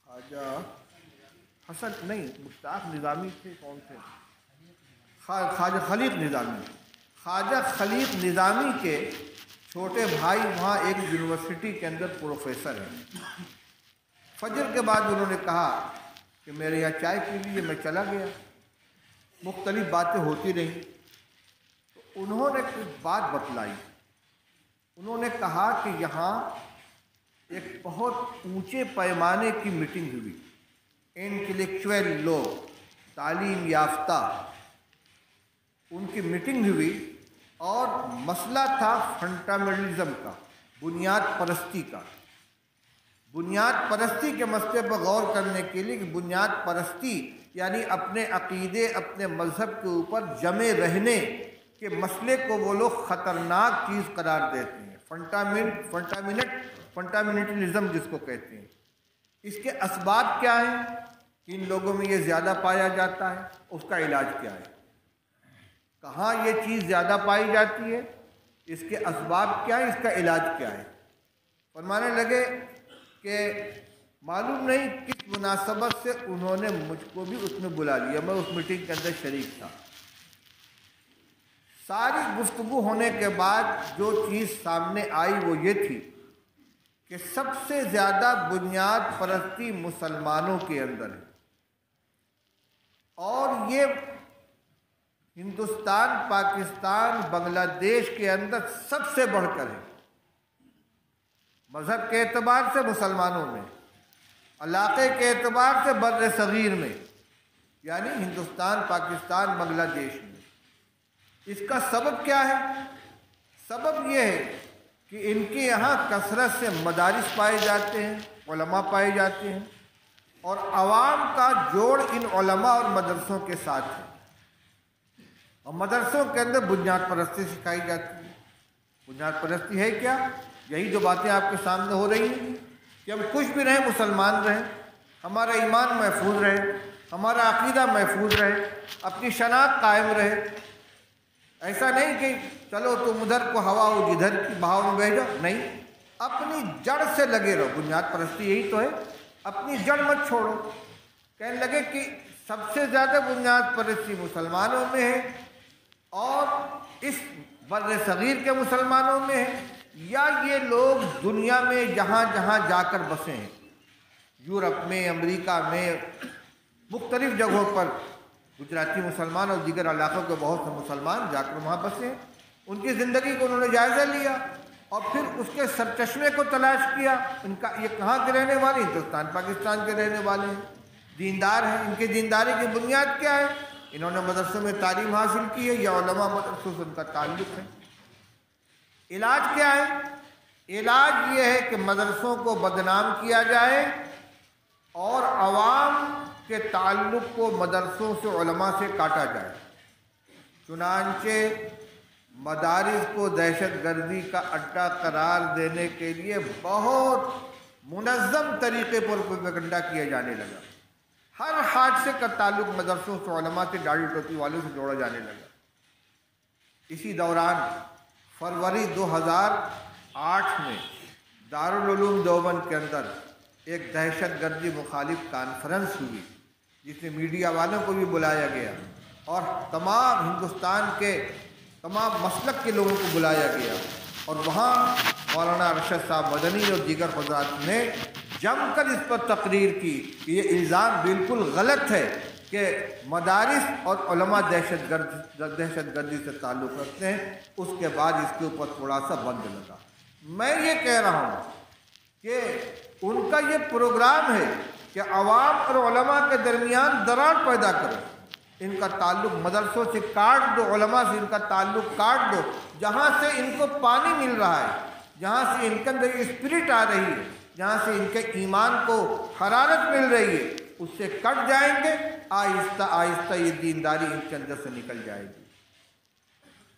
خواجہ حسن نہیں، مشتاق نظامی تھے، کون تھے، خواجہ خلیق نظامی، خواجہ خلیق نظامی کے چھوٹے بھائی وہاں ایک یونیورسٹی کے اندر پروفیسر ہیں۔ فجر کے بعد انہوں نے کہا کہ میرے یہاں چائے پی لیجیے، میں چلا گیا، مختلف باتیں ہوتی رہیں تو انہوں نے کچھ بات بتلائی۔ انہوں نے کہا کہ یہاں ایک بہت اونچے پیمانے کی میٹنگ ہوئی، انٹلیکچوئل لوگ، تعلیم یافتہ، ان کی میٹنگ ہوئی اور مسئلہ تھا فنڈامنٹلزم کا، بنیاد پرستی کا۔ بنیاد پرستی کے مسئلے پر غور کرنے کے لیے کہ بنیاد پرستی یعنی اپنے عقیدے، اپنے مذہب کے اوپر جمے رہنے کے مسئلے کو وہ لوگ خطرناک چیز قرار دیتے ہیں، فنڈامنٹلزم جس کو کہتے ہیں۔ اس کے اسباب کیا ہیں؟ کن لوگوں میں یہ زیادہ پایا جاتا ہے، اس کا علاج کیا ہے، کہاں یہ چیز زیادہ پائی جاتی ہے، اس کے اسباب کیا ہے، اس کا علاج کیا ہے۔ فرمانے لگے کہ معلوم نہیں کس مناسبت سے انہوں نے مجھ کو بھی اس میں بلا لیا، میں اس میٹنگ کے اندر شریک تھا۔ ساری گفتگو ہونے کے بعد جو چیز سامنے آئی وہ یہ تھی کہ سب سے زیادہ بنیاد پرستی مسلمانوں کے اندر ہے، اور یہ ہندوستان، پاکستان، بنگلہ دیش کے اندر سب سے بڑھ کر ہے۔ مذہب کے اعتبار سے مسلمانوں میں، علاقے کے اعتبار سے بر صغیر میں، یعنی ہندوستان، پاکستان، بنگلہ دیش میں۔ اس کا سبب کیا ہے؟ سبب یہ ہے کہ ان کے یہاں کثرت سے مدارس پائے جاتے ہیں، علماء پائے جاتے ہیں، اور عوام کا جوڑ ان علماء اور مدرسوں کے ساتھ ہے، اور مدرسوں کے اندر بنیاد پرستی سکھائی جاتی ہے۔ بنیاد پرستی ہے کیا؟ یہی جو باتیں آپ کے سامنے ہو رہی ہیں کہ ہم کچھ بھی رہیں، مسلمان رہیں، ہمارا ایمان محفوظ رہے، ہمارا عقیدہ محفوظ رہے، اپنی شناخت قائم رہے۔ ایسا نہیں کہ چلو تم ادھر کو ہوا ہو جدھر کی بہاؤ میں بہہ جاؤ، نہیں، اپنی جڑ سے لگے رہو۔ بنیاد پرستی یہی تو ہے، اپنی جڑ مت چھوڑو۔ کہنے لگے کہ سب سے زیادہ بنیاد پرستی مسلمانوں میں ہے، اور اس بر صغیر کے مسلمانوں میں ہے، یا یہ لوگ دنیا میں جہاں جہاں جا کر بسے ہیں، یورپ میں، امریکہ میں، مختلف جگہوں پر گجراتی مسلمان اور دیگر علاقوں کے بہت سے مسلمان جا کر وہاں بسے ہیں، ان کی زندگی کو انہوں نے جائزہ لیا اور پھر اس کے سرچشمے کو تلاش کیا۔ ان کا یہ کہاں کے رہنے والے؟ ہندوستان پاکستان کے رہنے والے ہیں، دیندار ہیں۔ ان کی دینداری کی بنیاد کیا ہے؟ انہوں نے مدرسوں میں تعلیم حاصل کی ہے، یا علماء مدرسوں سے ان کا تعلق ہے۔ علاج کیا ہے؟ علاج یہ ہے کہ مدرسوں کو بدنام کیا جائے اور عوام کے تعلق کو مدرسوں سے، علماء سے کاٹا جائے۔ چنانچہ مدارس کو دہشت گردی کا اڈہ قرار دینے کے لیے بہت منظم طریقے پر پروپیگنڈا کیا جانے لگا۔ ہر حادثے کا تعلق مدرسوں سے، علماء سے، داڑھی ٹوپی والوں سے جوڑا جانے لگا۔ اسی دوران فروری 2008 میں دارالعلوم دیوبند کے اندر ایک دہشت گردی مخالف کانفرنس ہوئی، جس میں میڈیا والوں کو بھی بلایا گیا اور تمام ہندوستان کے تمام مسلک کے لوگوں کو بلایا گیا، اور وہاں مولانا ارشد صاحب مدنی اور دیگر حضرات نے جم کر اس پر تقریر کی کہ یہ الزام بالکل غلط ہے کہ مدارس اور علماء دہشت گردی سے تعلق رکھتے ہیں۔ اس کے بعد اس کے اوپر تھوڑا سا بند لگا۔ میں یہ کہہ رہا ہوں کہ ان کا یہ پروگرام ہے کہ عوام اور علماء کے درمیان دراڑ پیدا کرو، ان کا تعلق مدرسوں سے کاٹ دو، علماء سے ان کا تعلق کاٹ دو۔ جہاں سے ان کو پانی مل رہا ہے، جہاں سے ان کے اندر اسپرٹ آ رہی ہے، جہاں سے ان کے ایمان کو حرارت مل رہی ہے، اس سے کٹ جائیں گے، آہستہ آہستہ یہ دینداری ان کے اندر سے نکل جائے گی۔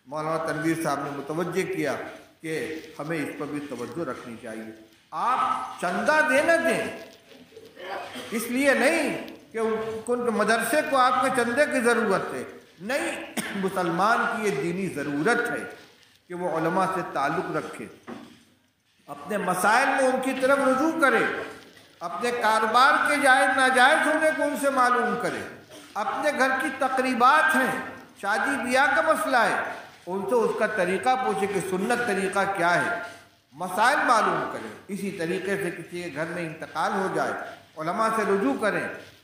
مولانا تنویر صاحب نے متوجہ کیا کہ ہمیں اس پر بھی توجہ رکھنی چاہیے۔ آپ چندہ دیں نہ دیں، اس لیے نہیں کہ ان کے مدرسے کو آپ کے چندے کی ضرورت ہے، نہیں، مسلمان کی یہ دینی ضرورت ہے کہ وہ علماء سے تعلق رکھے، اپنے مسائل میں ان کی طرف رجوع کرے، اپنے کاروبار کے جائز ناجائز ہونے کو ان سے معلوم کرے، اپنے گھر کی تقریبات ہیں، شادی بیاہ کا مسئلہ ہے، ان سے اس کا طریقہ پوچھے کہ سنت طریقہ کیا ہے، مسائل معلوم کریں۔ اسی طریقے سے کسی کے گھر میں انتقال ہو جائے، علماء سے رجوع کریں،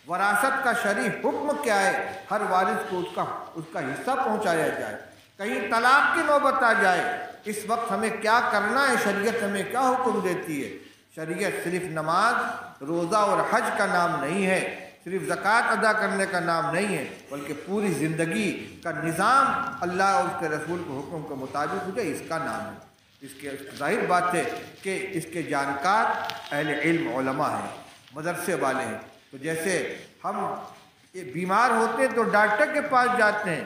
وراثت کا شرعی حکم کیا ہے، ہر وارث کو اس کا حصہ پہنچایا جائے۔ کہیں طلاق کی نوبت آ جائے، اس وقت ہمیں کیا کرنا ہے، شریعت ہمیں کیا حکم دیتی ہے۔ شریعت صرف نماز، روزہ اور حج کا نام نہیں ہے، صرف زکوٰۃ ادا کرنے کا نام نہیں ہے، بلکہ پوری زندگی کا نظام اللہ اور اس کے رسول کے حکم کے مطابق ہو جائے، اس کا نام ہے۔ اس کے ظاہر بات ہے کہ اس کے جانکار اہل علم علماء ہیں، مدرسے والے ہیں۔ تو جیسے ہم بیمار ہوتے ہیں تو ڈاکٹر کے پاس جاتے ہیں،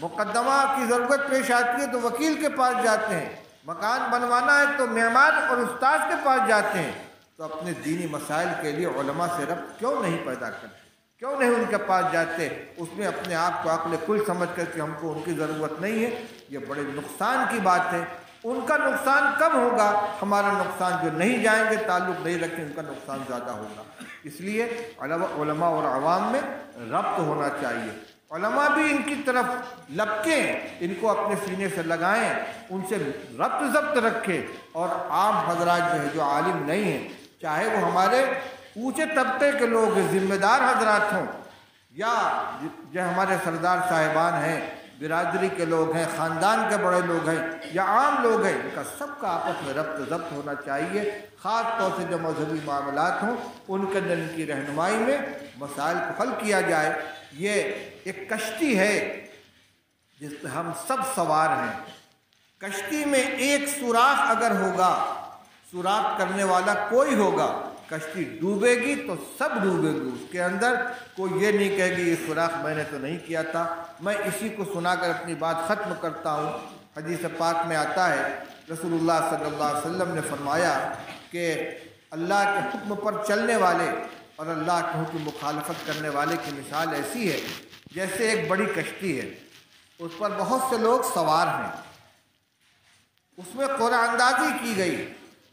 مقدمہ کی ضرورت پیش آتی ہے تو وکیل کے پاس جاتے ہیں، مکان بنوانا ہے تو معمار اور استاد کے پاس جاتے ہیں، تو اپنے دینی مسائل کے لیے علماء سے ربط کیوں نہیں پیدا کرتے، کیوں نہیں ان کے پاس جاتے؟ اس میں اپنے آپ کو عقل کل سمجھ کر کہ ہم کو ان کی ضرورت نہیں ہے، یہ بڑے نقصان کی بات ہے۔ ان کا نقصان کم ہوگا، ہمارا نقصان جو نہیں جائیں گے، تعلق نہیں رکھیں، ان کا نقصان زیادہ ہوگا۔ اس لیے علماء اور عوام میں ربط ہونا چاہیے۔ علماء بھی ان کی طرف لپکیں، ان کو اپنے سینے سے لگائیں، ان سے ربط ضبط رکھیں، اور عام حضرات جو ہے، جو عالم نہیں ہیں، چاہے وہ ہمارے اونچے طبقے کے لوگ ذمہ دار حضرات ہوں، یا جو ہمارے سردار صاحبان ہیں، برادری کے لوگ ہیں، خاندان کے بڑے لوگ ہیں، یا عام لوگ ہیں، ان کا سب کا آپس میں ربط ضبط ہونا چاہیے۔ خاص طور سے جو مذہبی معاملات ہوں، ان کے اندر ان کی رہنمائی میں مسائل کو حل کیا جائے۔ یہ ایک کشتی ہے جس پہ ہم سب سوار ہیں، کشتی میں ایک سوراخ اگر ہوگا، سوراخ کرنے والا کوئی ہوگا، کشتی ڈوبے گی تو سب ڈوبے گی اس کے اندر۔ کوئی یہ نہیں کہے گی یہ سوراخ میں نے تو نہیں کیا تھا۔ میں اسی کو سنا کر اپنی بات ختم کرتا ہوں۔ حدیث پاک میں آتا ہے، رسول اللہ صلی اللہ علیہ وسلم نے فرمایا کہ اللہ کے حکم پر چلنے والے اور اللہ کے حکم مخالفت کرنے والے کی مثال ایسی ہے جیسے ایک بڑی کشتی ہے، اس پر بہت سے لوگ سوار ہیں، اس میں قرعہ اندازی کی گئی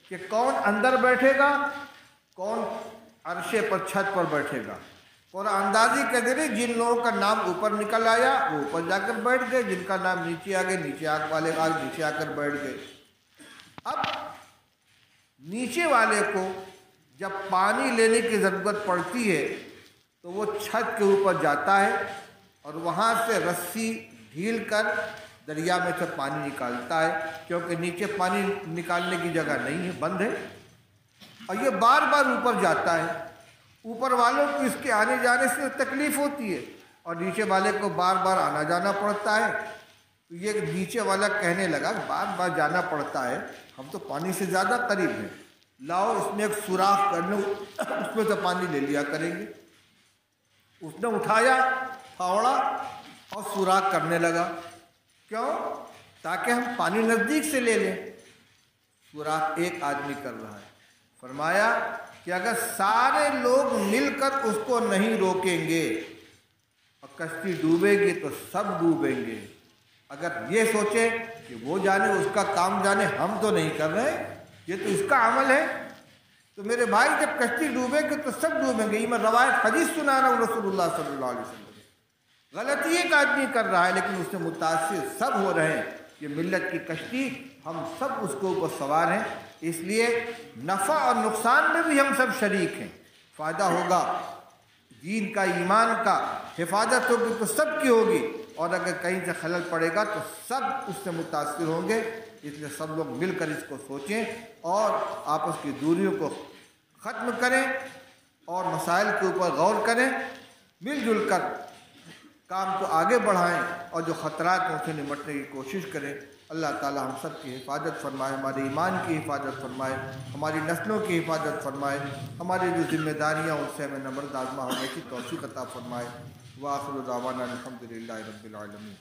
کہ کون اندر بیٹھے گا، کون عرشے پر چھت پر بیٹھے گا۔ قرعہ اندازی کے ذریعے جن لوگوں کا نام اوپر نکل آیا وہ اوپر جا کر بیٹھ گئے، جن کا نام نیچے آ گئے نیچے والے نیچے آ کر بیٹھ گئے۔ اب نیچے والے کو جب پانی لینے کی ضرورت پڑتی ہے تو وہ چھت کے اوپر جاتا ہے اور وہاں سے رسی ڈھیل کر دریا میں سے پانی نکالتا ہے، کیونکہ نیچے پانی نکالنے کی جگہ نہیں ہے، بند ہے، اور یہ بار بار اوپر جاتا ہے۔ اوپر والوں کو اس کے آنے جانے سے تکلیف ہوتی ہے اور نیچے والے کو بار بار آنا جانا پڑتا ہے۔ تو یہ نیچے والا کہنے لگا بار بار جانا پڑتا ہے، ہم تو پانی سے زیادہ قریب ہیں، لاؤ اس میں ایک سوراخ کر لو، اس میں سے پانی لے لیا کریں گے۔ اس نے اٹھایا پھاوڑا اور سوراخ کرنے لگا، کیوں؟ تاکہ ہم پانی نزدیک سے لے لیں۔ سوراخ ایک آدمی کر رہا ہے۔ فرمایا کہ اگر سارے لوگ مل کر اس کو نہیں روکیں گے اور کشتی ڈوبے گی تو سب ڈوبیں گے۔ اگر یہ سوچے کہ وہ جانے اس کا کام جانے، ہم تو نہیں کر رہے، یہ تو اس کا عمل ہے، تو میرے بھائی جب کشتی ڈوبے گی تو سب ڈوبیں گے۔ یہ میں روایت حدیث سنا رہا ہوں رسول اللہ صلی اللہ علیہ وسلم۔ غلطی ایک آدمی کر رہا ہے لیکن اس سے متاثر سب ہو رہے ہیں۔ یہ ملت کی کشتی، ہم سب اس کے اوپر سوار ہیں، اس لیے نفع اور نقصان میں بھی ہم سب شریک ہیں۔ فائدہ ہوگا دین کا، ایمان کا، حفاظت ہوگی تو سب کی ہوگی، اور اگر کہیں سے خلل پڑے گا تو سب اس سے متاثر ہوں گے۔ اس لیے سب لوگ مل کر اس کو سوچیں اور آپس کی دوریوں کو ختم کریں اور مسائل کے اوپر غور کریں، مل جل کر کام کو آگے بڑھائیں اور جو خطرات ہیں ان سے نمٹنے کی کوشش کریں۔ اللہ تعالی ہم سب کی حفاظت فرمائے، ہمارے ایمان کی حفاظت فرمائے، ہماری نسلوں کی حفاظت فرمائے، ہماری جو ذمہ داریاں ان سے ہمیں نبرد آزما ہونے کی توفیق عطا فرمائے۔ وآخر دعوانا الحمدللہ رب العالمین۔